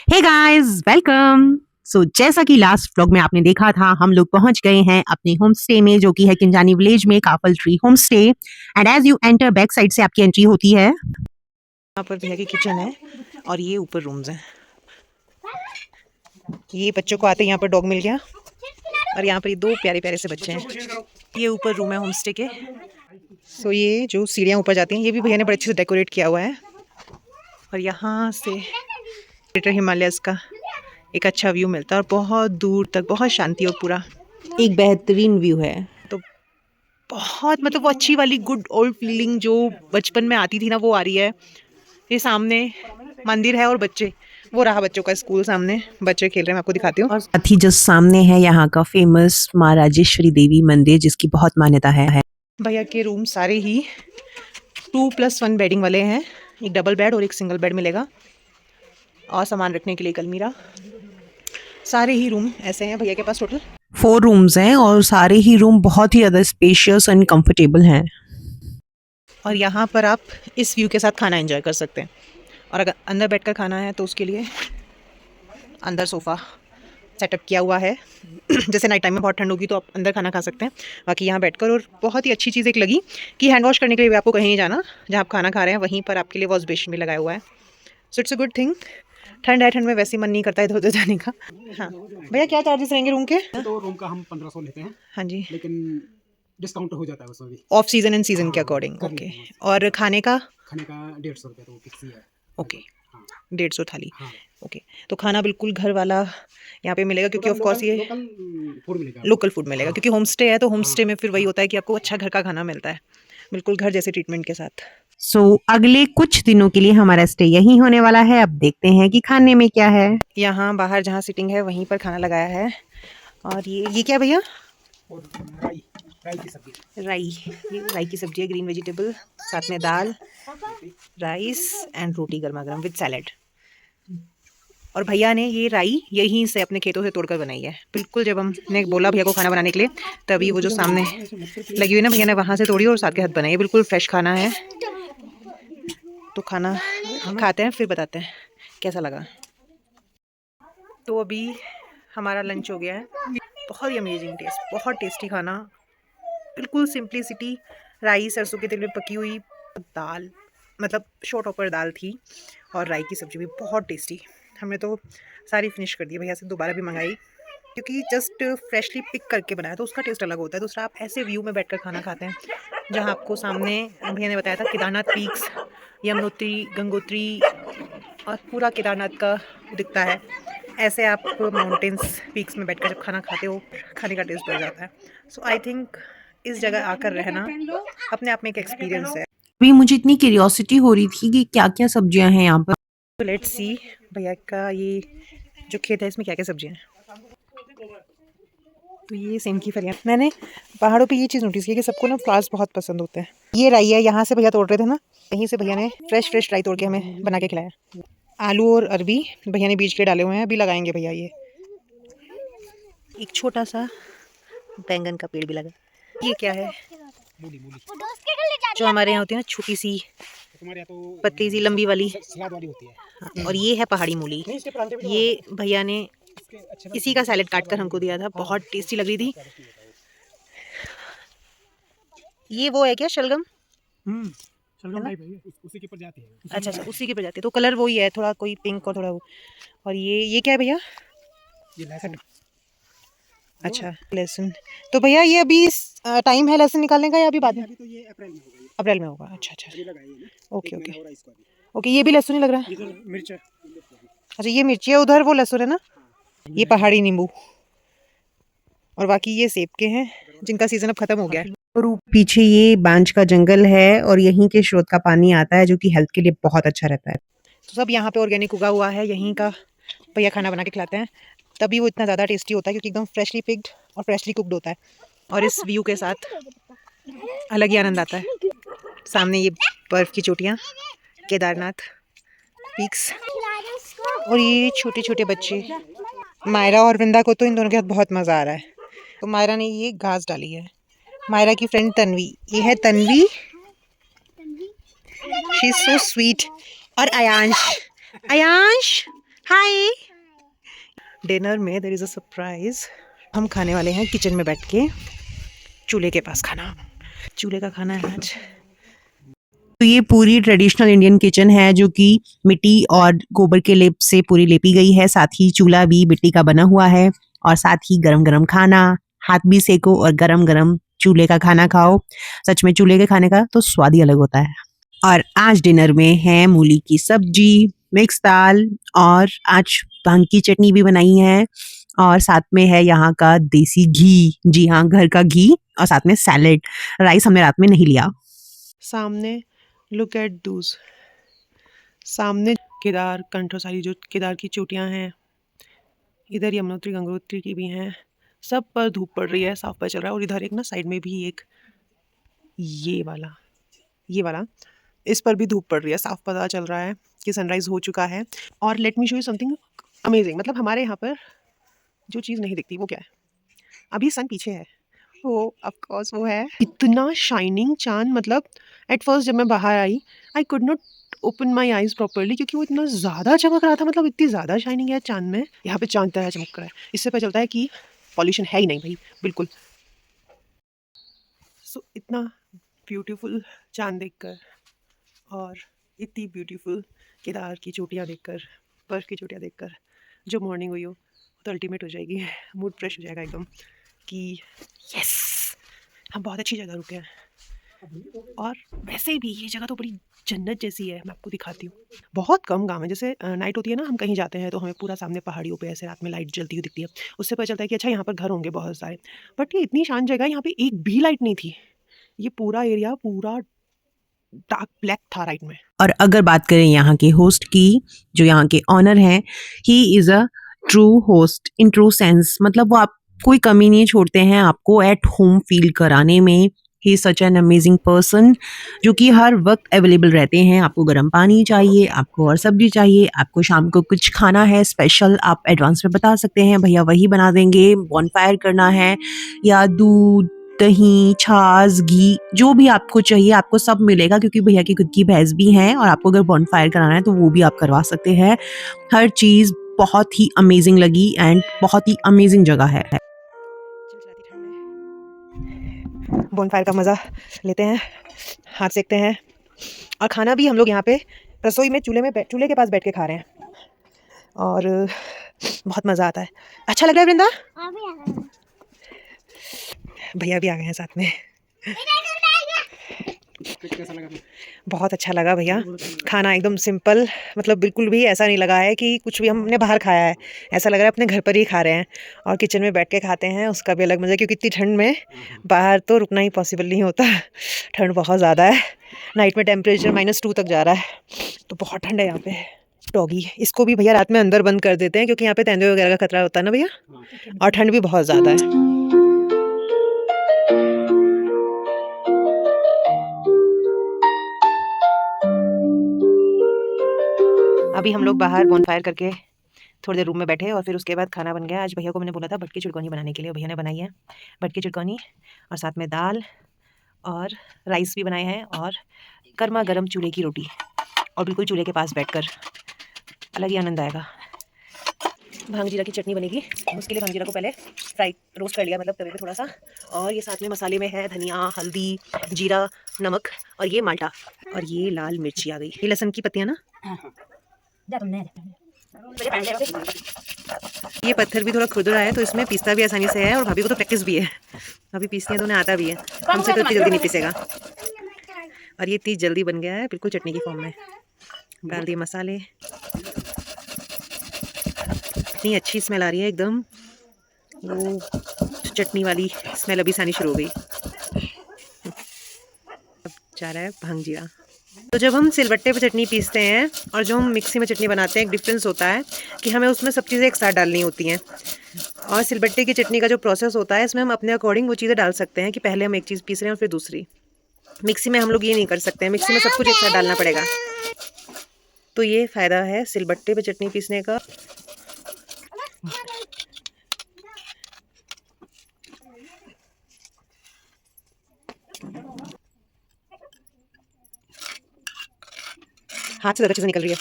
Hey guys welcome. सो जैसा कि last vlog में आपने देखा था, हम लोग पहुंच गए हैं अपने होम स्टे में, जो कि है किंजानी विलेज में Kafal tree home stay. And as you enter, back side से आपकी एंट्री होती है। यहाँ पर भैया की किचन है और ये ऊपर रूम्स हैं। ये बच्चों को आते यहाँ पर डॉग मिल गया और यहाँ पर ये दो प्यारे प्यारे से बच्चे हैं। ये ऊपर रूम है होम स्टे के। सो ये जो सीढ़ियाँ ऊपर जाती हैं, ये भी भैया ने बड़े अच्छे से डेकोरेट किया हुआ है। और यहाँ से ग्रेटर हिमालयस का एक अच्छा व्यू मिलता है और बहुत दूर तक बहुत शांति और पूरा एक बेहतरीन व्यू है। तो बहुत मतलब वो अच्छी वाली गुड ओल्ड फीलिंग जो बचपन में आती थी ना, वो आ रही है। ये सामने मंदिर है और बच्चे, वो रहा बच्चों का स्कूल, सामने बच्चे खेल रहे हैं, मैं आपको दिखाती हूँ। और साथ ही जस्ट सामने है यहाँ का फेमस माँ राजेश्वरी देवी मंदिर, जिसकी बहुत मान्यता है। भैया के रूम सारे ही 2+1 बेडिंग वाले हैं। एक डबल बेड और एक सिंगल बेड मिलेगा और सामान रखने के लिए एक अलमीरा। सारे ही रूम ऐसे हैं भैया के पास। टोटल 4 रूम्स हैं और सारे ही रूम बहुत ही ज़्यादा स्पेशियस एंड कंफर्टेबल हैं। और यहाँ पर आप इस व्यू के साथ खाना एंजॉय कर सकते हैं। और अगर अंदर बैठकर खाना है तो उसके लिए अंदर सोफ़ा सेटअप किया हुआ है। जैसे नाइट टाइम में बहुत ठंड होगी तो आप अंदर खाना खा सकते हैं, बाकी यहाँ बैठकर। और बहुत ही अच्छी चीज़ एक लगी कि हैंड वॉश करने के लिए भी आपको कहीं नहीं जाना। जहाँ आप खाना खा रहे हैं वहीं पर आपके लिए वॉश बेसिन भी लगाया हुआ है। So it's a good thing. ठंड है, ठंड में वैसे ही मन नहीं करता है इधर उधर जाने का। हाँ भैया, क्या चार्जेस रहेंगे रूम के? तो रूम का हम 1500 लेते हैं। हाँ जी, लेकिन डिस्काउंट हो जाता है उसमें भी, ऑफ सीजन एंड सीजन के अकॉर्डिंग। ओके। और खाने का? खाने का 150 रुपये तो फिक्स ही है। ओके, हाँ 150 थाली। हाँ, ओके, तो खाना बिल्कुल घर वाला यहाँ पे मिलेगा, क्योंकि ऑफ कोर्स ये लोकल फूड मिलेगा आपको। लोकल फूड मिलेगा, हाँ, क्योंकि होम स्टे है तो होम हाँ, स्टे में फिर वही हाँ। होता है कि आपको अच्छा घर का खाना मिलता है, बिल्कुल घर जैसे ट्रीटमेंट के साथ। अगले कुछ दिनों के लिए हमारा स्टे यहीं होने वाला है। अब देखते हैं कि खाने में क्या है। यहाँ बाहर जहाँ सिटिंग है वहीं पर खाना लगाया है। और ये क्या भैया? और राई की सब्जी। राई, ये राई की सब्जी है, ग्रीन वेजिटेबल, साथ में दाल, राइस एंड रोटी गर्मा गर्म विद सैलेड। और भैया ने ये राई यहीं से अपने खेतों से तोड़कर बनाई है। बिल्कुल जब हमने बोला भैया को खाना बनाने के लिए, तभी वो जो सामने लगी हुई ना, भैया ने वहाँ से तोड़ी और साथ के हाथ बनाई है। बिल्कुल फ्रेश खाना है। तो खाना खाते हैं फिर बताते हैं कैसा लगा। तो अभी हमारा लंच हो गया है। बहुत ही अमेजिंग टेस्ट, बहुत टेस्टी खाना, बिल्कुल सिंप्लिसिटी। राई सरसों के तेल में पकी हुई दाल, मतलब शॉर्ट ऑपर दाल थी, और राई की सब्ज़ी भी बहुत टेस्टी। हमने तो सारी फिनिश कर दी, भैया से दोबारा भी मंगाई, क्योंकि जस्ट फ्रेशली पिक करके बनाया तो उसका टेस्ट अलग होता है। दूसरा, आप ऐसे व्यू में बैठकर खाना खाते हैं जहाँ आपको सामने भैया ने बताया था केदारनाथ पीक्स, यमुनोत्री, गंगोत्री और पूरा केदारनाथ का दिखता है। ऐसे आप माउंटेन्स पीक्स में बैठकर जब खाना खाते हो, खाने का टेस्ट बढ़ जाता है। सो आई थिंक इस जगह आकर रहना अपने आप में एक एक्सपीरियंस है। अभी मुझे इतनी क्यूरियोसिटी हो रही थी कि क्या क्या सब्जियां हैं यहाँ पर। तो लेट्स सी भैया का ये जो खेत है इसमें क्या क्या सब्जियां हैं। तो ये सेम की फलियाँ। मैंने पहाड़ों पे ये चीज़ नोटिस की कि सबको ना फ्लावर्स बहुत पसंद होते हैं। ये राई है, यहाँ से भैया तोड़ रहे थे ना, यहीं से भैया ने फ्रेश फ्रेश राई तोड़ के हमें बना के खिलाया। आलू और अरबी भैया ने बीज के डाले हुए हैं, अभी लगाएंगे भैया। ये एक छोटा सा बैंगन का पेड़ भी लगा। ये क्या है? मूली मूली जो हमारे यहाँ होती है ना, छोटी सी हमारे यहाँ तो पतली सी लंबी वाली। सलाद वाली होती है। हाँ, और ये है पहाड़ी मूली। नहीं, इसके परांठे भी ये भैया ने इसके अच्छे इसी का सैलेड काट कर हमको दिया था, बहुत टेस्टी लग रही थी। ये वो है क्या, शलगम? शलगम टाइप है, उसी के ऊपर जाती है। अच्छा अच्छा, उसी की प्रजाति। तो कलर वही है, थोड़ा कोई पिंक और थोड़ा वो। और ये क्या है भैया? ये लहसुन। अच्छा, लहसुन। तो भैया ये अभी टाइम है लहसुन निकालने का या अभी बाद में? अभी तो ये अप्रैल में होगा। अप्रैल में होगा। अच्छा अच्छा, ये लगाई है ना, ओके एक ओके महीना हो रहा है इसको अभी। ओके। ये भी लहसुन ही लग रहा है। इधर मिर्च है। अच्छा, ये मिर्ची है, उधर वो लहसुन है ना। ये पहाड़ी नींबू, और बाकी ये सेब के हैं जिनका सीजन अब खत्म हो गया है। और पीछे ये बांज का जंगल है और यहीं के स्रोत का पानी आता है, जो कि हेल्थ के लिए बहुत अच्छा रहता है। तो सब यहाँ पे ऑर्गेनिक उगा हुआ है, यहीं का भैया खाना बना के खिलाते हैं, तभी वो इतना ज़्यादा टेस्टी होता है, क्योंकि एकदम फ्रेशली पिक्ड और फ्रेशली कुक्ड होता है। और इस व्यू के साथ अलग ही आनंद आता है। सामने ये बर्फ़ की चोटियाँ, केदारनाथ पीक्स, और ये छोटे छोटे बच्चे। मायरा और वृंदा को तो इन दोनों के साथ बहुत मज़ा आ रहा है। तो मायरा ने ये घास डाली है। मायरा की फ्रेंड तन्वी, ये है Tanvi, she is so sweet. और अयांश, अयांश हाय। डिनर में देयर इज़ अ सरप्राइज। हम खाने वाले हैं किचन में बैठ के, चूल्हे के पास खाना। चूल्हे का खाना है आज। तो ये पूरी ट्रेडिशनल इंडियन किचन है जो कि मिट्टी और गोबर के लेप से पूरी लेपी गई है। साथ ही चूल्हा भी मिट्टी का बना हुआ है और साथ ही गरम गरम खाना, हाथ भी सेको और गरम गरम चूल्हे का खाना खाओ। सच में चूल्हे के खाने का तो स्वाद ही अलग होता है। और आज डिनर में है मूली की सब्जी, मिक्स दाल और आज भांग की चटनी भी बनाई है और साथ में है यहाँ का देसी घी। जी हाँ, घर का घी और साथ में सैलेड। राइस हमने रात में नहीं लिया। सामने लुक एट दूस, सामने केदार कंठोसारी जो केदार की चोटियाँ हैं, इधर यमुनोत्री गंगोत्री की भी हैं। सब पर धूप पड़ रही है, साफ पता चल रहा है। और इधर एक ना साइड में भी एक ये वाला इस पर भी धूप पड़ रही है, साफ पता चल रहा है कि सनराइज हो चुका है। और let me show you something amazing. मतलब हमारे यहाँ पर जो चीज़ नहीं दिखती वो क्या है, अभी सन पीछे है, वो ऑफ कोर्स वो है इतना शाइनिंग चांद। मतलब एट फर्स्ट जब मैं बाहर आई, I could not open my eyes properly क्योंकि वो इतना ज़्यादा चमक रहा था। मतलब इतनी ज़्यादा शाइनिंग है चांद में, यहाँ पे चांद तरह चमक रहा है। इससे पता चलता है कि पॉल्यूशन है ही नहीं भाई, बिल्कुल। सो इतना ब्यूटीफुल चांद देखकर और इतनी ब्यूटीफुल केदार की चोटियाँ देखकर, बर्फ़ की चोटियाँ देखकर जो मॉर्निंग हुई हो तो अल्टीमेट हो जाएगी। मूड फ्रेश हो जाएगा एकदम कि यस, हम बहुत अच्छी जगह रुके हैं। और वैसे भी ये जगह तो बड़ी जन्नत जैसी है। मैं आपको दिखाती हूँ। बहुत कम गाँव है, जैसे नाइट होती है ना, हम कहीं जाते हैं तो हमें पूरा सामने पहाड़ियों पे ऐसे रात में लाइट जलती हुई दिखती है। उससे पता चलता है कि अच्छा यहाँ पर घर होंगे बहुत सारे। बट ये इतनी शांत जगह है, यहाँ पे एक भी लाइट नहीं थी। ये पूरा एरिया पूरा डार्क ब्लैक था राइट में। और अगर बात करें यहाँ के होस्ट की, जो यहाँ के ऑनर हैं, he is a true host in true sense. मतलब वो आप कोई कमी नहीं छोड़ते हैं आपको एट होम फील कराने में। He is such an amazing person जो कि हर वक्त अवेलेबल रहते हैं। आपको गर्म पानी चाहिए, आपको और सब्जी चाहिए, आपको शाम को कुछ खाना है स्पेशल, आप एडवांस में बता सकते हैं, भैया वही बना देंगे। बॉनफायर करना है या दूध, दही, छाछ, घी, जो भी आपको चाहिए आपको सब मिलेगा क्योंकि भैया की खुद की भैंस भी हैं। और आपको अगर बॉनफायर कराना है तो वो भी आप करवा सकते हैं। हर चीज़ बहुत ही अमेजिंग लगी एंड बहुत ही अमेजिंग जगह है। बॉनफायर का मज़ा लेते हैं, हाथ सेकते हैं और खाना भी हम लोग यहाँ पे रसोई में चूल्हे के पास बैठ के खा रहे हैं और बहुत मज़ा आता है। अच्छा लग रहा है वृंदा? भैया भी आ गए हैं साथ में। कैसा लगा? बहुत अच्छा लगा भैया। खाना एकदम सिंपल, मतलब बिल्कुल भी ऐसा नहीं लगा है कि कुछ भी हमने बाहर खाया है। ऐसा लग रहा है अपने घर पर ही खा रहे हैं और किचन में बैठ के खाते हैं, उसका भी अलग मज़ा है। क्योंकि इतनी ठंड में बाहर तो रुकना ही पॉसिबल नहीं होता, ठंड बहुत ज़्यादा है। नाइट में टेम्परेचर -2 तक जा रहा है, तो बहुत ठंड है यहाँ पे। डॉगी, इसको भी भैया रात में अंदर बंद कर देते हैं क्योंकि यहाँ पे तेंदुए वगैरह का खतरा होता है ना भैया, और ठंड भी बहुत ज़्यादा है। अभी हम लोग बाहर बॉनफायर करके थोड़ी देर रूम में बैठे और फिर उसके बाद खाना बन गया। आज भैया को मैंने बोला था भटकी चिड़गोनी बनाने के लिए, भैया ने बनाई है भटकी चिड़गोनी और साथ में दाल और राइस भी बनाए हैं और गर्मा गर्म चूल्हे की रोटी और बिल्कुल चूल्हे के पास बैठकर अलग ही आनंद आएगा। भांग जीरा की चटनी बनेगी, उसके लिए भांग जीरा को पहले रोस्ट कर लिया, मतलब तवे पे थोड़ा सा। और ये साथ में मसाले में है धनिया, हल्दी, जीरा, नमक और ये माल्टा और ये लाल मिर्ची आ गई। ये लहसुन की पत्तियाँ ना, ये पत्थर भी थोड़ा खुरदुरा है तो इसमें पीसता भी आसानी से है और भाभी को तो प्रैक्टिस भी है, भाभी पीसती है तो उन्हें आता भी है। हमसे तो इतनी जल्दी नहीं पीसेगा। और ये इतनी जल्दी बन गया है बिल्कुल चटनी की फॉर्म में। डाल दिए मसाले, इतनी अच्छी स्मेल आ रही है एकदम, वो चटनी वाली स्मेल अभी से आनी शुरू हो गई। अब जा रहा है भांग जीरा। तो जब हम सिलबट्टे पे चटनी पीसते हैं और जो हम मिक्सी में चटनी बनाते हैं, एक डिफरेंस होता है कि हमें उसमें सब चीज़ें एक साथ डालनी होती हैं। और सिलबट्टे की चटनी का जो प्रोसेस होता है, इसमें हम अपने अकॉर्डिंग वो चीज़ें डाल सकते हैं कि पहले हम एक चीज़ पीस रहे हैं और फिर दूसरी। मिक्सी में हम लोग ये नहीं कर सकते हैं, मिक्सी में सब कुछ एक साथ डालना पड़ेगा। तो ये फ़ायदा है सिलबट्टे पे चटनी पीसने का। हाथ से ज़्यादा चीज़ें निकल रही है,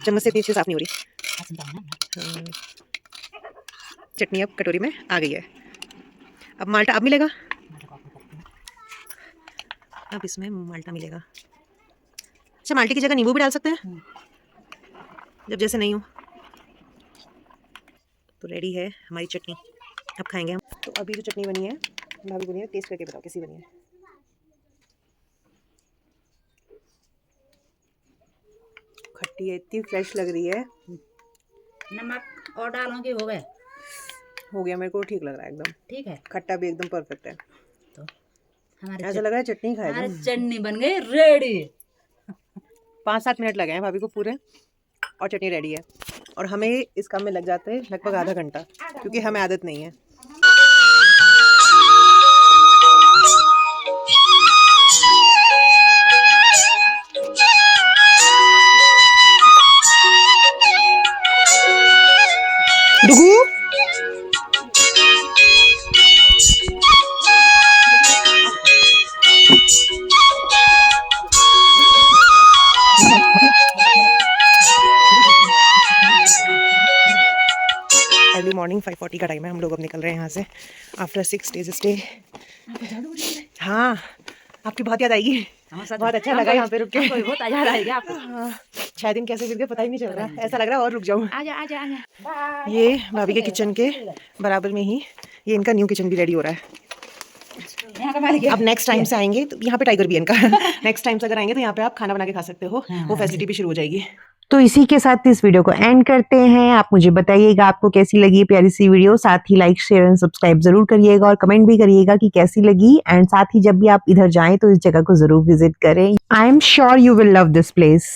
चम्मच से इतनी चीज़ साफ नहीं हो रही। हाँ। चटनी अब कटोरी में आ गई है। अब माल्टा अब मिलेगा, अब इसमें माल्टा मिलेगा। अच्छा, माल्टे की जगह नींबू भी डाल सकते हैं जब जैसे नहीं हो। तो रेडी है हमारी चटनी, अब खाएंगे हम। तो अभी जो चटनी बनी है, भाभी बनी है, टेस्ट करके बताओ कैसी बनी है। खट्टी है, इतनी फ्रेश लग रही है। नमक और डालोगे हो गए? हो गया, मेरे को ठीक लग रहा है एकदम। ठीक है, खट्टा भी एकदम परफेक्ट है। तो हमारी ऐसा लग रहा है चटनी खाएगा। हमारी चटनी बन गई रेडी। 5-7 मिनट लगे हैं भाभी को पूरे, और चटनी रेडी है। और हमें इस काम में लग जाते हैं लगभग आधा घंटा, क्योंकि हमें आदत नहीं है। डुगू अर्ली मॉर्निंग 5:40 का टाइम है। हम लोग अब निकल रहे हैं यहाँ से आफ्टर 6 days स्टे। हाँ, आपकी बहुत याद आएगी। बहुत अच्छा लगा यहाँ पे रुक के। बहुत याद आएगा आपको। हाँ, 6 दिन कैसे बीत गए पता ही नहीं चल रहा, ऐसा लग रहा है और रुक जाऊँ। आजा आजा आजा। ये भाभी के किचन के बराबर में ही ये इनका न्यू किचन भी रेडी हो रहा है। यहाँ का मालिक है। अब नेक्स्ट टाइम से आएंगे तो यहाँ पे टाइगर भी है इनका। नेक्स्ट टाइम से अगर आएंगे तो यहाँ पे आप खाना बना के खा सकते हो, वो फैसिलिटी भी शुरू हो जाएगी। तो इसी के साथ इस वीडियो को एंड करते हैं। आप मुझे बताइएगा आपको कैसी लगी प्यारी सी वीडियो। साथ ही लाइक शेयर एंड सब्सक्राइब जरूर करिएगा और कमेंट भी करिएगा कि कैसी लगी। एंड साथ ही जब भी आप इधर जाएं तो इस जगह को जरूर विजिट करें। I am sure you will love this place.